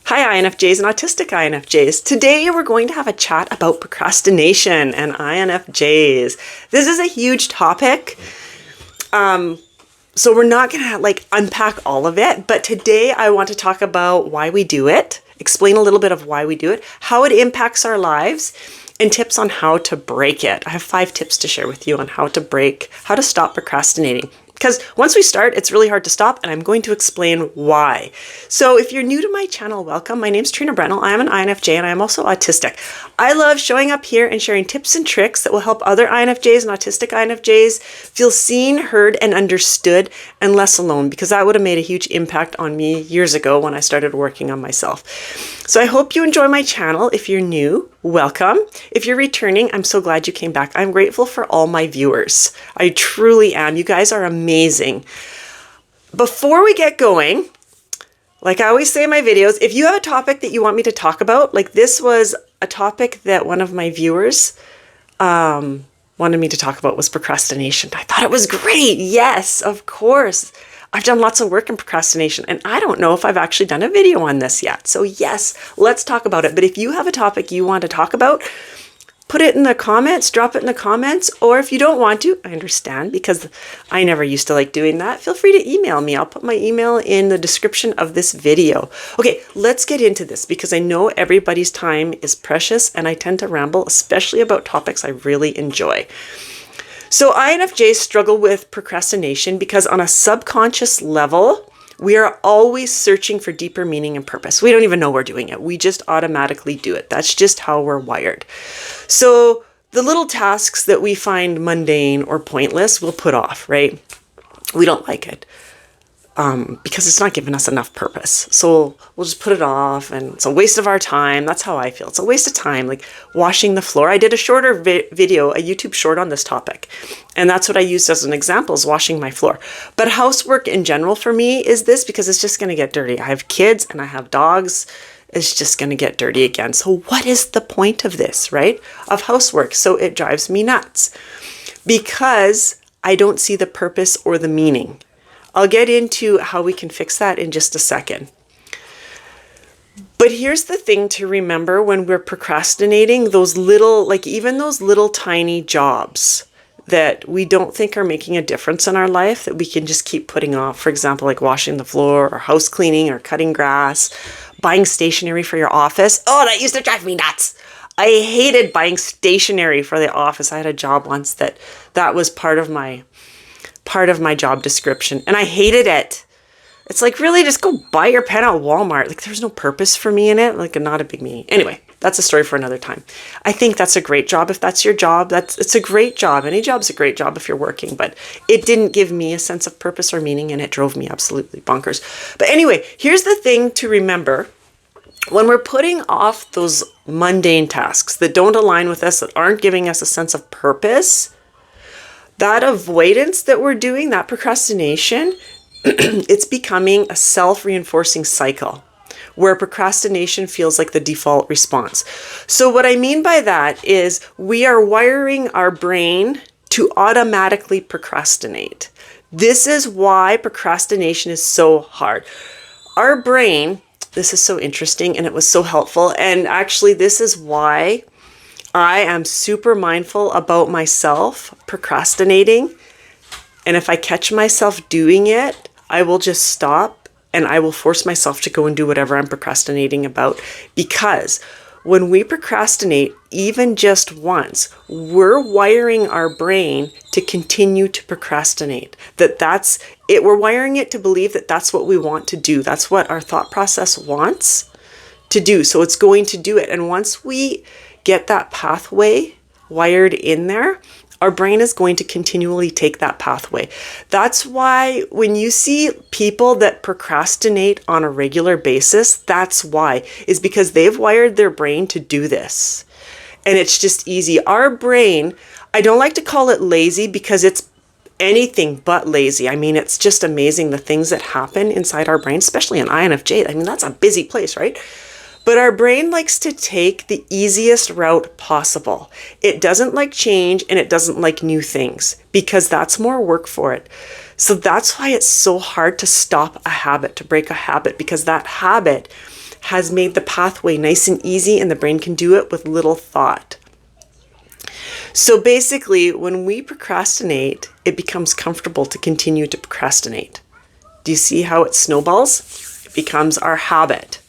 Hi INFJs and autistic INFJs. Today we're going to have a chat about procrastination and INFJs. This is a huge topic. So we're not going to unpack all of it, but today I want to talk about why we do it, explain a little bit of why we do it, how it impacts our lives, and tips on how to break it. I have 5 tips to share with you on how to stop procrastinating. Because once we start, it's really hard to stop, and I'm going to explain why. So if you're new to my channel, welcome. My name's Trina Brennell. I am an INFJ, and I am also autistic. I love showing up here and sharing tips and tricks that will help other INFJs and autistic INFJs feel seen, heard, and understood, and less alone, because that would have made a huge impact on me years ago when I started working on myself. So I hope you enjoy my channel. If you're new, welcome. If you're returning, I'm so glad you came back. I'm grateful for all my viewers. I truly am. You guys are amazing. Before we get going, like I always say in my videos, if you have a topic that you want me to talk about, like this was a topic that one of my viewers wanted me to talk about, was procrastination. I thought it was great. Yes, of course. I've done lots of work in procrastination, and I don't know if I've actually done a video on this yet. So yes, let's talk about it. But if you have a topic you want to talk about, put it in the comments, drop it in the comments, or if you don't want to, I understand, because I never used to like doing that. Feel free to email me. I'll put my email in the description of this video. Okay, let's get into this, because I know everybody's time is precious, and I tend to ramble, especially about topics I really enjoy. So INFJs struggle with procrastination because on a subconscious level, we are always searching for deeper meaning and purpose. We don't even know we're doing it. We just automatically do it. That's just how we're wired. So the little tasks that we find mundane or pointless, we'll put off, right? We don't like it because it's not giving us enough purpose. So we'll just put it off, and it's a waste of our time. That's how I feel. It's a waste of time, like washing the floor. I did a shorter video, a YouTube short on this topic, and that's what I used as an example, is washing my floor. But housework in general for me is this, because it's just going to get dirty. I have kids and I have dogs. It's just going to get dirty again. So what is the point of this, right? Of housework? So it drives me nuts because I don't see the purpose or the meaning. I'll get into how we can fix that in just a second. But here's the thing to remember when we're procrastinating, those little, even those little tiny jobs that we don't think are making a difference in our life, that we can just keep putting off. For example, like washing the floor or house cleaning or cutting grass, buying stationery for your office. Oh, that used to drive me nuts. I hated buying stationery for the office. I had a job once that was part of my job description, and I hated it. It's like, really, just go buy your pen at Walmart. Like, there's no purpose for me in it. Like, not a big meaning. Anyway, that's a story for another time. I think that's a great job. If that's your job, it's a great job. Any job's a great job if you're working, but it didn't give me a sense of purpose or meaning, and it drove me absolutely bonkers. But anyway, here's the thing to remember. When we're putting off those mundane tasks that don't align with us, that aren't giving us a sense of purpose, that avoidance that we're doing, that procrastination, it's becoming a self-reinforcing cycle where procrastination feels like the default response. So what I mean by that is we are wiring our brain to automatically procrastinate. This is why procrastination is so hard. Our brain, this is so interesting, and it was so helpful. And actually, this is why I am super mindful about myself procrastinating. And if I catch myself doing it, I will just stop and I will force myself to go and do whatever I'm procrastinating about. Because when we procrastinate, even just once, we're wiring our brain to continue to procrastinate. That's it. We're wiring it to believe that that's what we want to do. That's what our thought process wants to do. So it's going to do it. And once we get that pathway wired in there, our brain is going to continually take that pathway. That's why when you see people that procrastinate on a regular basis, that's why, is because they've wired their brain to do this. And it's just easy. Our brain, I don't like to call it lazy because it's anything but lazy. I mean, it's just amazing the things that happen inside our brain, especially in INFJ. I mean, that's a busy place, right? But our brain likes to take the easiest route possible. It doesn't like change, and it doesn't like new things because that's more work for it. So that's why it's so hard to stop a habit, to break a habit, because that habit has made the pathway nice and easy, and the brain can do it with little thought. So basically, when we procrastinate, it becomes comfortable to continue to procrastinate. Do you see how it snowballs? It becomes our habit.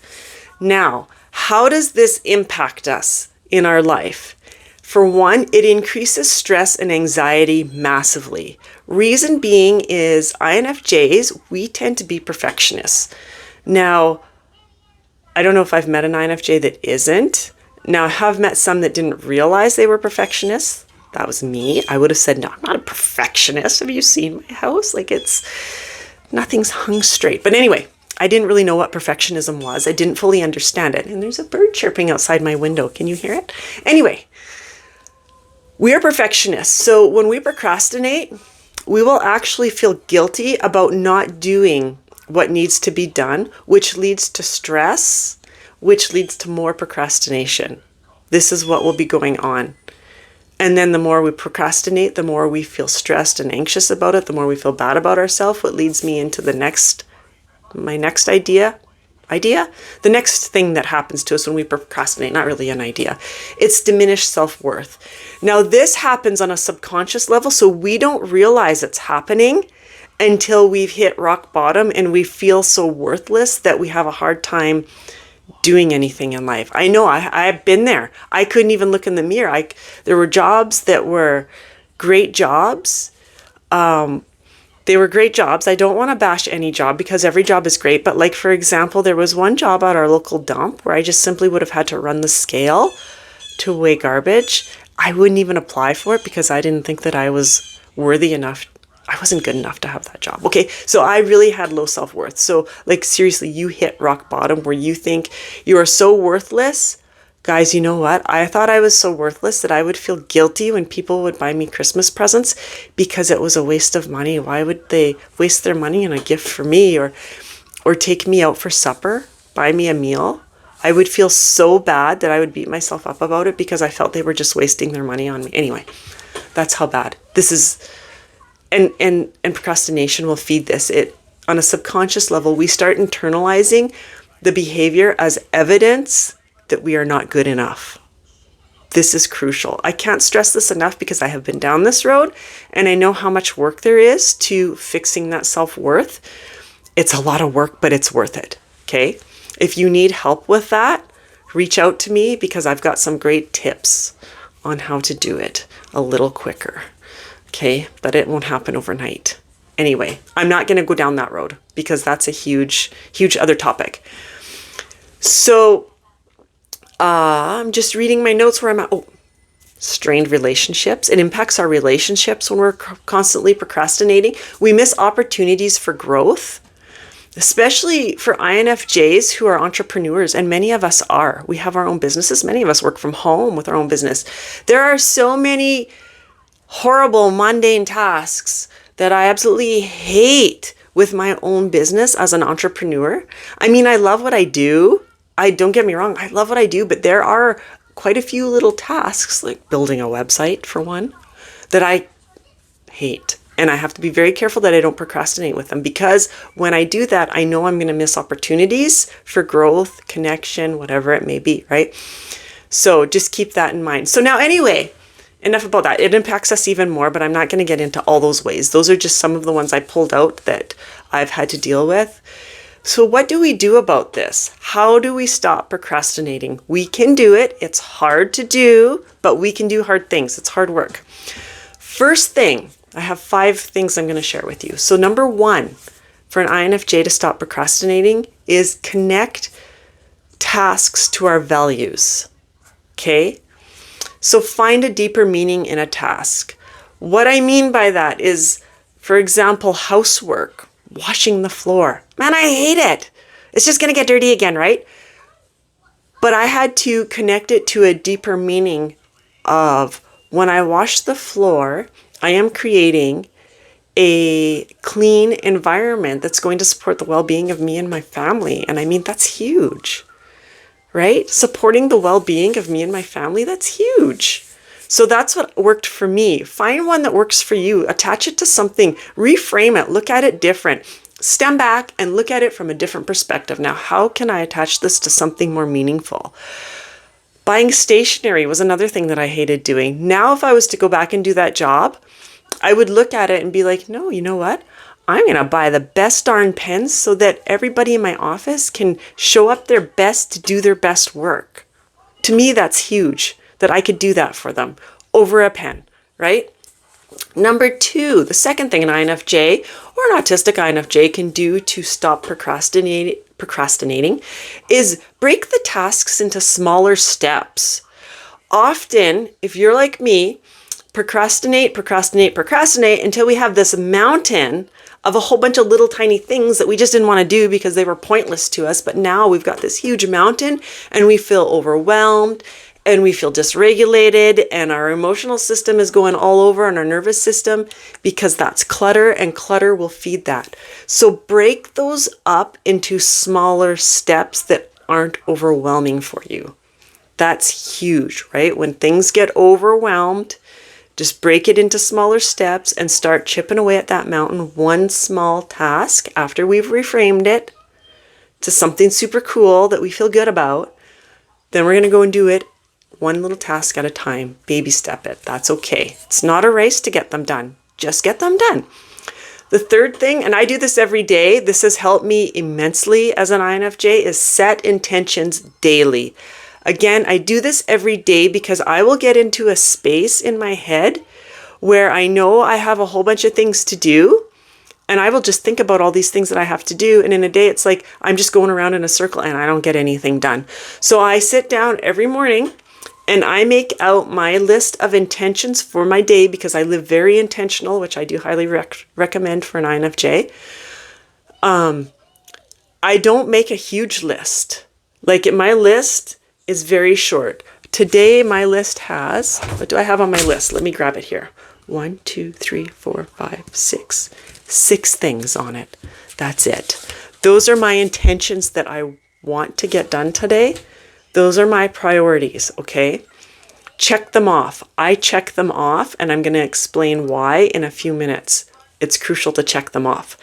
Now, how does this impact us in our life? For one, it increases stress and anxiety massively. Reason being is INFJs, we tend to be perfectionists. Now, I don't know if I've met an INFJ that isn't. Now, I have met some that didn't realize they were perfectionists. That was me. I would have said, no, I'm not a perfectionist. Have you seen my house? Like, nothing's hung straight. But anyway, I didn't really know what perfectionism was. I didn't fully understand it. And there's a bird chirping outside my window. Can you hear it? Anyway, we are perfectionists. So when we procrastinate, we will actually feel guilty about not doing what needs to be done, which leads to stress, which leads to more procrastination. This is what will be going on. And then the more we procrastinate, the more we feel stressed and anxious about it, the more we feel bad about ourselves, what leads me into my next idea. The next thing that happens to us when we procrastinate, not really an idea, it's diminished self-worth. Now, this happens on a subconscious level, so we don't realize it's happening until we've hit rock bottom and we feel so worthless that we have a hard time doing anything in life. I know, I've been there. I couldn't even look in the mirror. There were jobs that were great jobs. They were great jobs. I don't want to bash any job because every job is great. But like, for example, there was one job at our local dump where I just simply would have had to run the scale to weigh garbage. I wouldn't even apply for it because I didn't think that I was worthy enough. I wasn't good enough to have that job. Okay, so I really had low self-worth. So like, seriously, you hit rock bottom where you think you are so worthless. Guys, you know what? I thought I was so worthless that I would feel guilty when people would buy me Christmas presents because it was a waste of money. Why would they waste their money on a gift for me or take me out for supper, buy me a meal? I would feel so bad that I would beat myself up about it because I felt they were just wasting their money on me. Anyway, that's how bad this is. And procrastination will feed this. It on a subconscious level, we start internalizing the behavior as evidence that we are not good enough. This is crucial. I can't stress this enough because I have been down this road and I know how much work there is to fixing that self-worth. It's a lot of work, but it's worth it. Okay. If you need help with that, reach out to me because I've got some great tips on how to do it a little quicker. Okay. But it won't happen overnight. Anyway, I'm not going to go down that road because that's a huge, huge other topic. So, I'm just reading my notes where I'm at. Oh, strained relationships. It impacts our relationships when we're constantly procrastinating. We miss opportunities for growth, especially for INFJs who are entrepreneurs, and many of us are. We have our own businesses. Many of us work from home with our own business. There are so many horrible, mundane tasks that I absolutely hate with my own business as an entrepreneur. I mean, I love what I do. Don't get me wrong, I love what I do, but there are quite a few little tasks, like building a website for one, that I hate. And I have to be very careful that I don't procrastinate with them because when I do that, I know I'm going to miss opportunities for growth, connection, whatever it may be, right? So just keep that in mind. So now anyway, enough about that. It impacts us even more, but I'm not going to get into all those ways. Those are just some of the ones I pulled out that I've had to deal with. So what do we do about this? How do we stop procrastinating? We can do it. It's hard to do, but we can do hard things. It's hard work. First thing, I have 5 things I'm going to share with you. So number 1, for an INFJ to stop procrastinating is connect tasks to our values. Okay? So find a deeper meaning in a task. What I mean by that is, for example, housework. Washing the floor. Man, I hate it. It's just going to get dirty again, right? But I had to connect it to a deeper meaning of when I wash the floor, I am creating a clean environment that's going to support the well-being of me and my family. And I mean, that's huge, right? Supporting the well-being of me and my family, that's huge. So that's what worked for me. Find one that works for you. Attach it to something. Reframe it. Look at it different. stand back and look at it from a different perspective. Now, how can I attach this to something more meaningful? Buying stationery was another thing that I hated doing. Now, if I was to go back and do that job, I would look at it and be like, no, you know what? I'm going to buy the best darn pens so that everybody in my office can show up their best to do their best work. To me, that's huge that I could do that for them over a pen, right? Number 2, the second thing an INFJ or an autistic INFJ can do to stop procrastinating is break the tasks into smaller steps. Often, if you're like me, procrastinate until we have this mountain of a whole bunch of little tiny things that we just didn't want to do because they were pointless to us. But now we've got this huge mountain and we feel overwhelmed and we feel dysregulated and our emotional system is going all over on our nervous system because that's clutter, and clutter will feed that. So break those up into smaller steps that aren't overwhelming for you. That's huge, right? When things get overwhelmed, just break it into smaller steps and start chipping away at that mountain, one small task after we've reframed it to something super cool that we feel good about. Then we're going to go and do it one little task at a time. Baby step it. That's okay. It's not a race to get them done. Just get them done. The third thing, and I do this every day, this has helped me immensely as an INFJ, is set intentions daily. Again, I do this every day because I will get into a space in my head where I know I have a whole bunch of things to do, and I will just think about all these things that I have to do. And in a day, it's like I'm just going around in a circle and I don't get anything done. So I sit down every morning and I make out my list of intentions for my day because I live very intentional, which I do highly recommend for an INFJ. I don't make a huge list. Like my list is very short. Today, my list has, what do I have on my list? Let me grab it here. 1, 2, 3, 4, 5, 6. 6 things on it. That's it. Those are my intentions that I want to get done today. Those are my priorities, okay? Check them off. I check them off, and I'm going to explain why in a few minutes. It's crucial to check them off.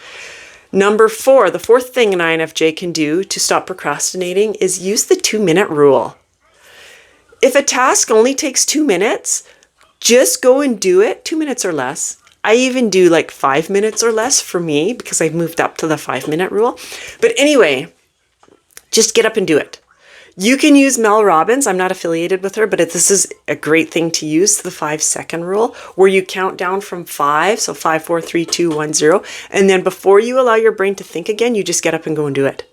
Number 4, the fourth thing an INFJ can do to stop procrastinating is use the 2-minute rule. If a task only takes 2 minutes, just go and do it, 2 minutes or less. I even do like 5 minutes or less for me because I've moved up to the 5-minute rule. But anyway, just get up and do it. You can use Mel Robbins. I'm not affiliated with her, but this is a great thing to use, the 5-second rule, where you count down from 5. So 5, 4, 3, 2, 1, 0. And then before you allow your brain to think again, you just get up and go and do it.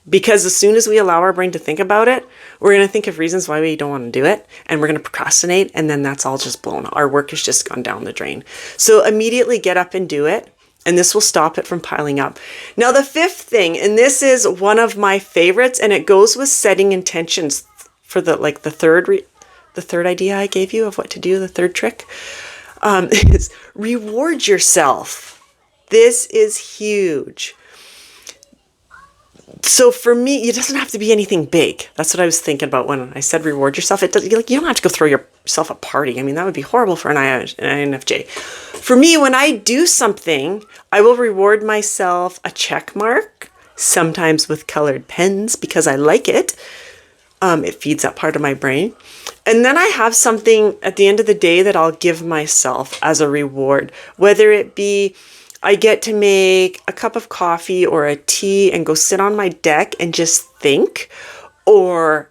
Because as soon as we allow our brain to think about it, we're going to think of reasons why we don't want to do it. And we're going to procrastinate. And then that's all just blown. Our work has just gone down the drain. So immediately get up and do it. And this will stop it from piling up. Now, the 5th thing, and this is one of my favorites, and it goes with setting intentions for the third idea I gave you of what to do, the third trick, is reward yourself. This is huge. So for me, it doesn't have to be anything big. That's what I was thinking about when I said reward yourself. You don't have to go throw yourself a party. I mean, that would be horrible for an INFJ. For me, when I do something, I will reward myself a check mark, sometimes with colored pens because I like it. It feeds that part of my brain. And then I have something at the end of the day that I'll give myself as a reward, whether it be I get to make a cup of coffee or a tea and go sit on my deck and just think, or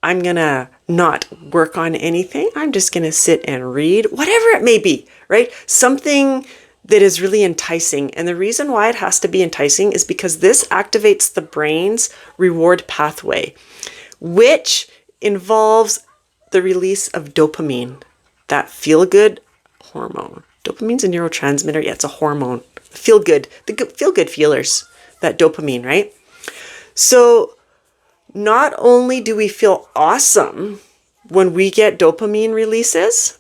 I'm going to not work on anything. I'm just going to sit and read, whatever it may be, right? Something that is really enticing. And the reason why it has to be enticing is because this activates the brain's reward pathway, which involves the release of dopamine, that feel-good hormone. Dopamine's a neurotransmitter. Yeah, it's a hormone. Feel-good, the feel-good feelers, that dopamine, right? So not only do we feel awesome when we get dopamine releases,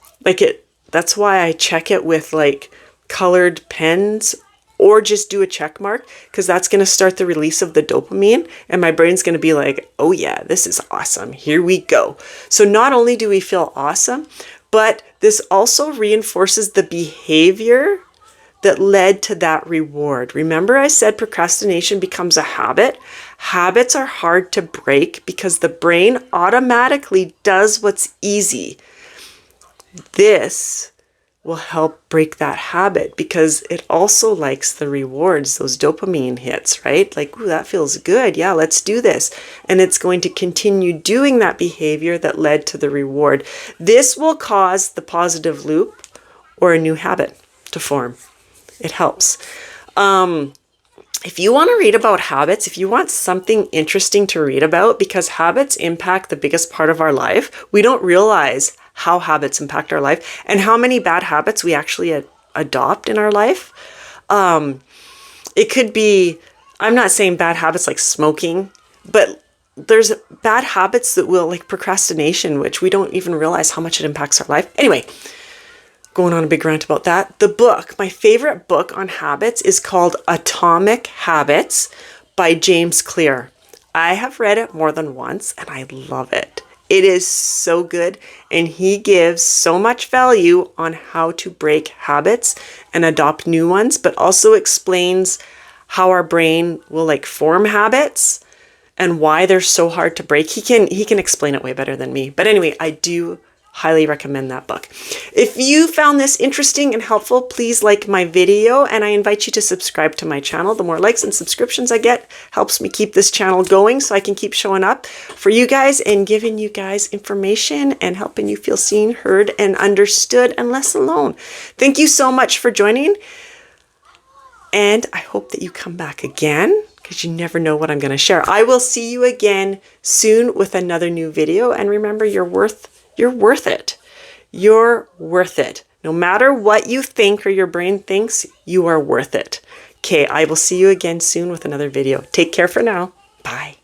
that's why I check it with like colored pens or just do a check mark, because that's going to start the release of the dopamine and my brain's going to be like, oh yeah, this is awesome. Here we go. So not only do we feel awesome, but this also reinforces the behavior that led to that reward. Remember I said procrastination becomes a habit? Habits are hard to break because the brain automatically does what's easy. This will help break that habit because it also likes the rewards, those dopamine hits, right? Like, ooh, that feels good. Yeah, let's do this. And it's going to continue doing that behavior that led to the reward. This will cause the positive loop or a new habit to form. It helps. If you want to read about habits, if you want something interesting to read about, because habits impact the biggest part of our life, we don't realize how habits impact our life and how many bad habits we actually adopt in our life. It could be, I'm not saying bad habits like smoking, but there's bad habits that will, like procrastination, which we don't even realize how much it impacts our life. Anyway, going on a big rant about that. The book, my favorite book on habits is called Atomic Habits by James Clear. I have read it more than once and I love it. It is so good and he gives so much value on how to break habits and adopt new ones, but also explains how our brain will like form habits and why they're so hard to break. He can explain it way better than me. But anyway, I do highly recommend that book. If you found this interesting and helpful, please like my video and I invite you to subscribe to my channel. The more likes and subscriptions I get helps me keep this channel going so I can keep showing up for you guys and giving you guys information and helping you feel seen, heard, and understood and less alone. Thank you so much for joining and I hope that you come back again because you never know what I'm going to share. I will see you again soon with another new video and remember you're worth it. You're worth it. No matter what you think or your brain thinks, you are worth it. Okay, I will see you again soon with another video. Take care for now. Bye.